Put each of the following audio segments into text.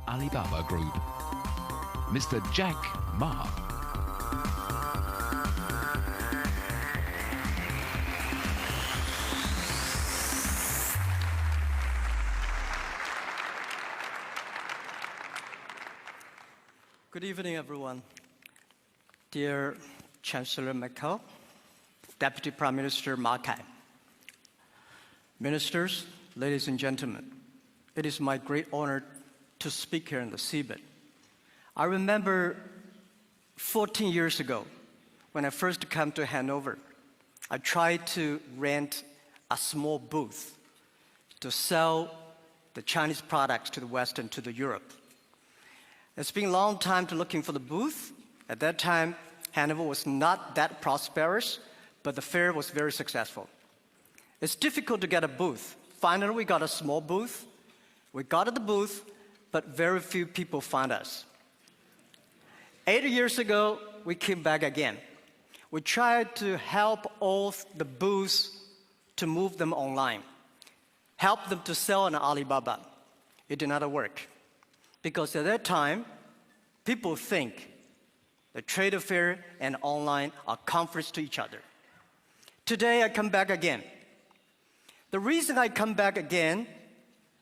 Alibaba Group, Mr. Jack Ma. Good evening, everyone. Dear Chancellor Merkel, Deputy Prime Minister Ma Kai, ministers, ladies and gentlemen, it is my great honor to speak here in the seabed. I remember 14 years ago, when I first came to Hanover, I tried to rent a small booth to sell the Chinese products to the West and to the Europe. It's been a long time to looking for the booth. At that time, Hanover was not that prosperous, but the fair was very successful. It's difficult to get a booth. Finally, we got a small booth. We got the booth, but very few people found us. 8 years ago, we came back again. We tried to help all the booths to move them online, help them to sell on Alibaba. It did not work. Because at that time, people think the trade fair and online are conflicts to each other. Today, I come back again. The reason I come back again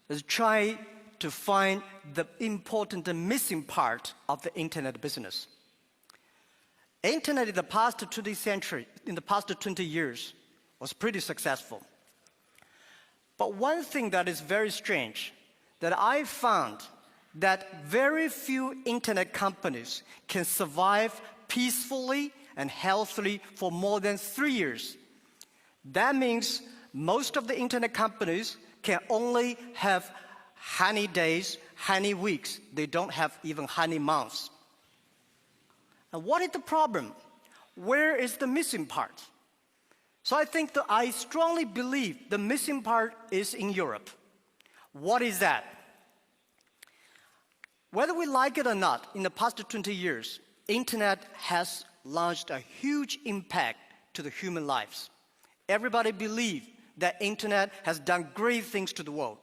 is try to find the important and missing part of the internet business. Internet in the past 20 years, was pretty successful. But one thing that is very strange, that I found that very few internet companies can survive peacefully and healthily for more than 3 years. That means most of the internet companies can only have honey days, honey weeks. They don't have even honey months. And what is the problem? Where is the missing part? So I strongly believe the missing part is in Europe. What is that? Whether we like it or not, in the past 20 years, internet has launched a huge impact to the human lives. Everybody believes that internet has done great things to the world.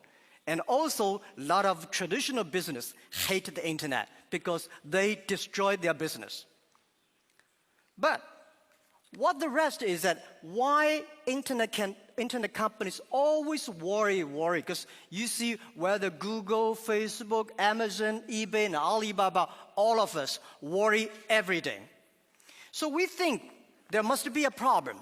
And also, a lot of traditional business hate the internet because they destroy their business. But what the rest is that why internet companies always worry, because you see whether Google, Facebook, Amazon, eBay, and Alibaba, all of us worry every day. So we think there must be a problem.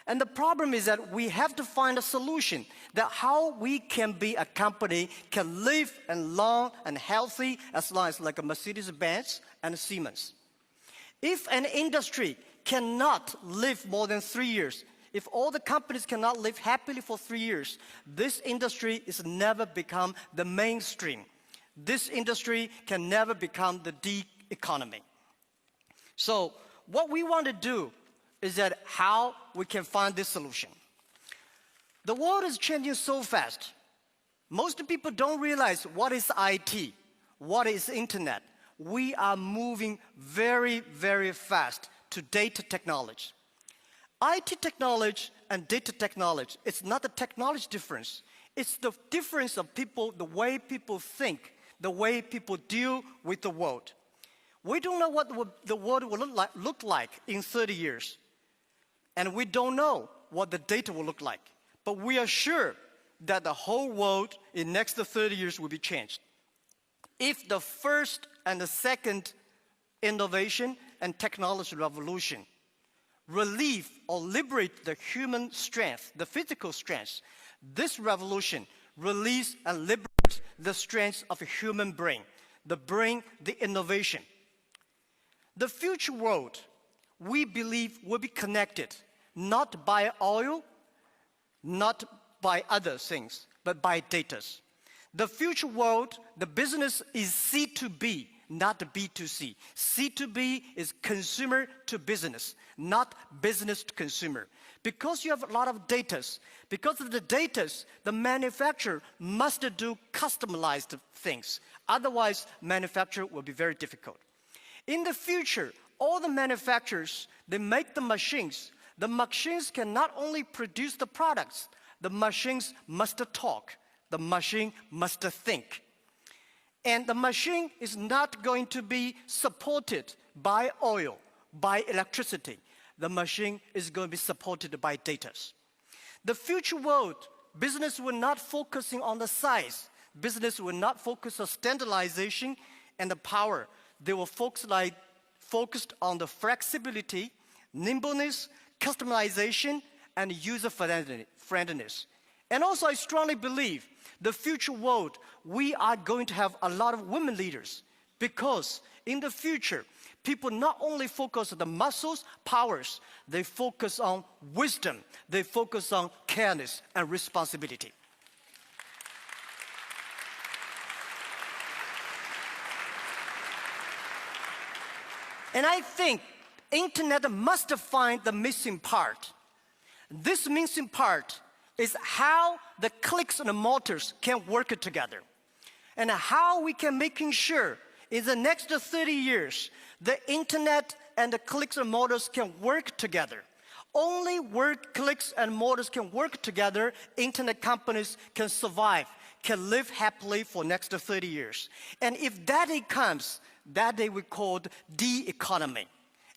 And the problem is that we have to find a solution that how we can be a company can live and long and healthy as long as like a Mercedes-Benz and a Siemens. If an industry cannot live more than 3 years, if all the companies cannot live happily for 3 years, this industry is never become the mainstream. This industry can never become the D economy. So what we want to do is that how we can find this solution. The world is changing so fast. Most people don't realize what is IT, what is internet. We are moving very, very fast to data technology. IT technology and data technology, it's not a technology difference. It's the difference of people, the way people think, the way people deal with the world. We don't know what the world will look like in 30 years. And we don't know what the data will look like. But we are sure that the whole world in the next 30 years will be changed. If the first and the second innovation and technology revolution relieve or liberate the human strength, the physical strength, this revolution release and liberate the strength of a human brain, the innovation. The future world, we believe, will be connected, not by oil, not by other things, but by data. The future world, the business is C2B, not B2C. C2B is consumer to business, not business to consumer. Because you have a lot of data, because of the data, the manufacturer must do customized things. Otherwise, manufacture will be very difficult. In the future, all the manufacturers, they make the machines. The machines can not only produce the products, the machines must talk. The machine must think. And the machine is not going to be supported by oil, by electricity. The machine is going to be supported by data. The future world, business will not focusing on the size. Business will not focus on standardization and the power. They will focused on the flexibility, nimbleness, customization, and user friendliness. And also, I strongly believe the future world, we are going to have a lot of women leaders, because in the future, people not only focus on the muscles, powers, they focus on wisdom, they focus on careness and responsibility. And I think internet must find the missing part. This missing part is how the clicks and the motors can work together, and how we can making sure in the next 30 years, the internet and the clicks and motors can work together. Only where clicks and motors can work together, internet companies can survive, can live happily for next 30 years. And if that day comes, that day we called D-economy.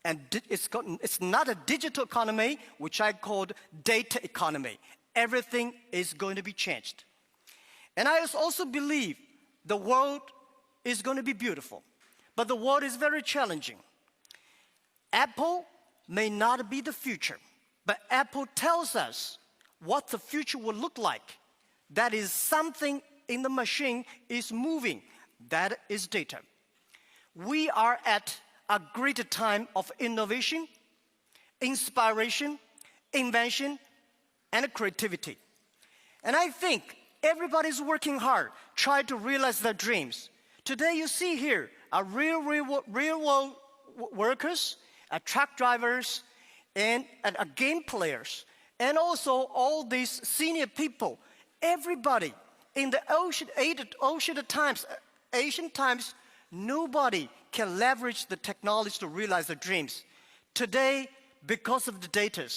And it's not a digital economy, which I called data economy. Everything is going to be changed. And I also believe the world is going to be beautiful, but the world is very challenging. Apple may not be the future, but Apple tells us what the future will look like. That is something in the machine is moving. That is data. We are at a great time of innovation, inspiration, invention, and creativity. And I think everybody's working hard, trying to realize their dreams. Today you see here are real world workers, truck drivers, and game players, and also all these senior people. Everybody in the ancient times, nobody can leverage the technology to realize their dreams. Today, because of the data,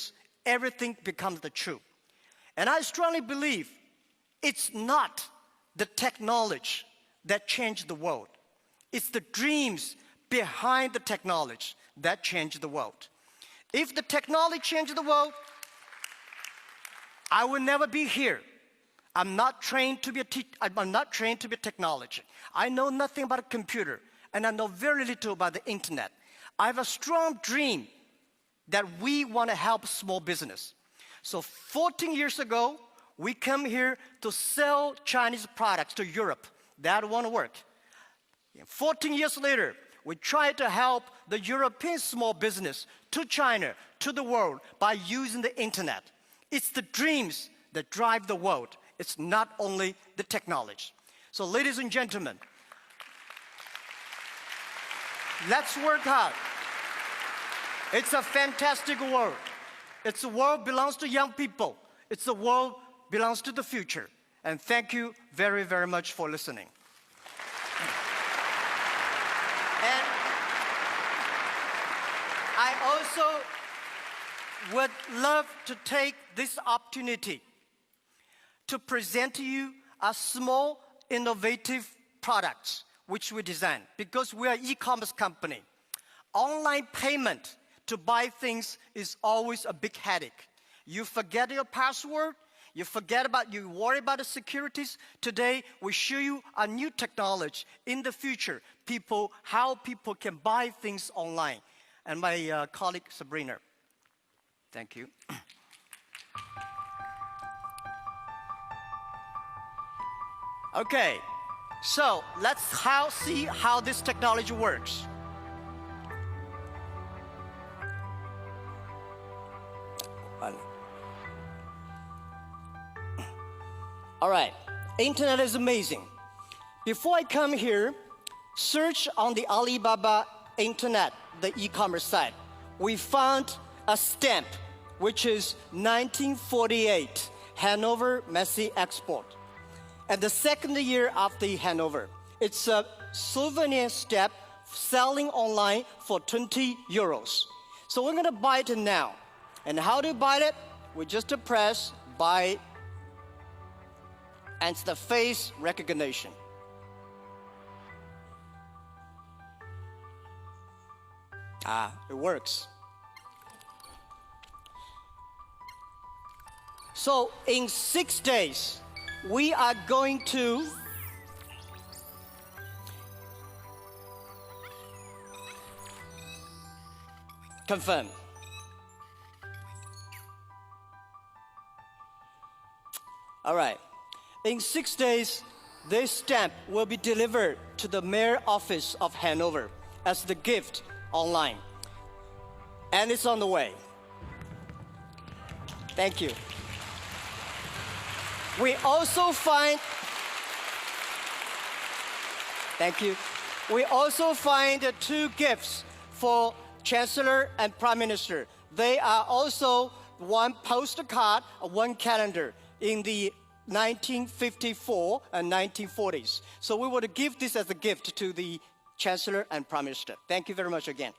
everything becomes the truth. And I strongly believe it's not the technology that changed the world. It's the dreams behind the technology that changed the world. If the technology changed the world, I will never be here. I'm not trained to be a technology. I know nothing about a computer, and I know very little about the internet. I have a strong dream that we want to help small business. So 14 years ago, we come here to sell Chinese products to Europe. That won't work. 14 years later, we try to help the European small business to China, to the world, by using the internet. It's the dreams that drive the world. It's not only the technology. So ladies and gentlemen, let's work hard. It's a fantastic world. It's a world belongs to young people. It's a world belongs to the future. And thank you very, very much for listening. And I also would love to take this opportunity to present to you a small, innovative product which we designed, because we are an e-commerce company. Online payment to buy things is always a big headache. You forget your password, you worry about the securities. Today, we show you a new technology. In the future, how people can buy things online. And my colleague, Sabrina. Thank you. Okay, so let's see how this technology works. All right, internet is amazing. Before I come here, search on the Alibaba internet, the e-commerce site. We found a stamp, which is 1948, Hanover Messe Export. And the second year after Hanover. It's a souvenir stamp selling online for 20 euros. So we're gonna buy it now. And how do you buy it? We just press buy, and it's the face recognition. It works. So in 6 days, we are going to confirm. All right. In 6 days, this stamp will be delivered to the mayor office of Hanover as the gift online. And it's on the way. Thank you. We also find, thank you. We also find 2 gifts for Chancellor and Prime Minister. They are also 1 postcard, 1 calendar in the 1954 and 1940s. So we want to give this as a gift to the Chancellor and Prime Minister. Thank you very much again.